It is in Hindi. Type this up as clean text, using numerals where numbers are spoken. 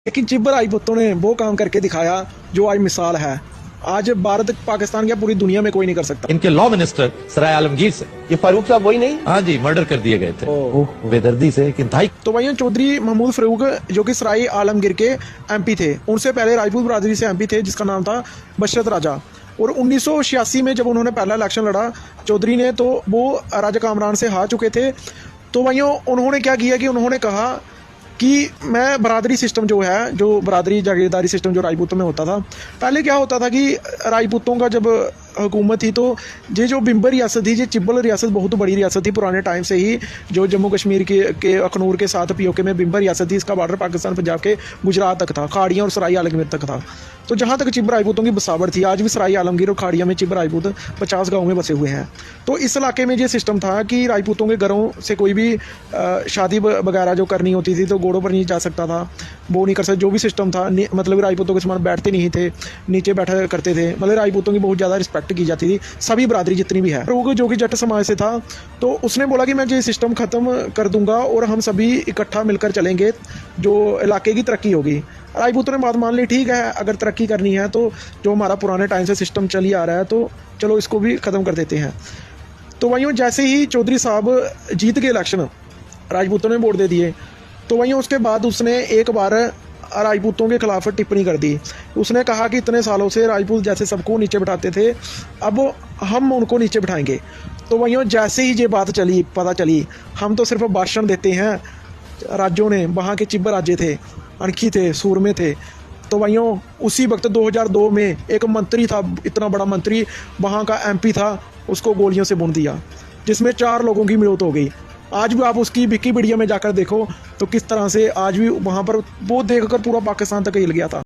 लेकिन चिब्बर राजपूतों ने वो काम करके दिखाया जो आज मिसाल है। आज भारत पाकिस्तान क्या पूरी दुनिया में कोई नहीं कर सकता। इनके लॉ मिनिस्टर सराय आलमगीर से, ये फारूक साहब वही नहीं? हाँ जी, मर्डर कर दिए गए थे बेदर्दी से। एक इंतहाई तो वहीं चौधरी महमूद फरूक जो कि सराय आलमगीर के एमपी थे, उनसे पहले राजपूत बरादरी से एमपी थे जिसका नाम था बशरत राजा। और 1986 में जब उन्होंने पहला इलेक्शन लड़ा चौधरी ने, तो वो राजा कामरान से हार चुके थे। तो वहीं उन्होंने क्या किया कि उन्होंने कहा कि मैं बरादरी सिस्टम जो है, जो बरादरी जागीरदारी सिस्टम जो राजपूतों में होता था, पहले क्या होता था कि राजपूतों का जब हुकूमत थी तो ये जो बिंबर रियासत थी, ये चिब्बल रियासत बहुत बड़ी रियासत थी पुराने टाइम से ही। जो जम्मू कश्मीर के अखनूर के साथ पीओके में बिंबर रियासत थी, इसका बॉर्डर पाकिस्तान पंजाब के गुजरात तक था, खाड़ियाँ और सराय आलमगीर तक था। तो जहाँ तक चिब्बर राजपूतों की बसावट थी, आज भी सराय आलमगीर और खाड़िया में चिब्बर राजपूत 50 गाँव में बसे हुए हैं। तो इस इलाके में ये सिस्टम था कि राजपूतों के घरों से कोई भी शादी वगैरह जो करनी होती थी तो घोड़ों पर नहीं जा सकता था, वो नहीं कर सकता। जो भी सिस्टम था, मतलब राजपूतों के समान बैठते नहीं थे, नीचे बैठा करते थे। मतलब राजपूतों की बहुत ज़्यादा रिस्पेक्ट की जाती थी, सभी बरादरी जितनी भी है। वो जो कि जट समाज से था, तो उसने बोला कि मैं ये सिस्टम ख़त्म कर दूंगा और हम सभी इकट्ठा मिलकर चलेंगे, जो इलाके की तरक्की होगी। राजपूतों ने बात मान ली, ठीक है अगर तरक्की करनी है तो जो हमारा पुराने टाइम से सिस्टम चल ही आ रहा है तो चलो इसको भी ख़त्म कर देते हैं। तो वहीं जैसे ही चौधरी साहब जीत गए इलेक्शन, राजपूतों ने वोट दे दिए, तो वहीं उसके बाद उसने एक बार राजपूतों के खिलाफ टिप्पणी कर दी। उसने कहा कि इतने सालों से राजपूत जैसे सबको नीचे बिठाते थे, अब हम उनको नीचे बिठाएंगे। तो वहीं जैसे ही ये बात चली, पता चली हम तो सिर्फ भाषण देते हैं, राज्यों ने वहाँ के चिब्बर राज्य थे, अणखी थे, सूरमे थे। तो वहीं उसी वक्त 2002 में एक मंत्री था, इतना बड़ा मंत्री, वहाँ का एमपी था, उसको गोलियों से भून दिया, जिसमें 4 लोगों की मौत हो गई। आज भी आप उसकी विकिपीडिया में जाकर देखो तो किस तरह से आज भी वहाँ पर वो देखकर पूरा पाकिस्तान तक हिल गया था।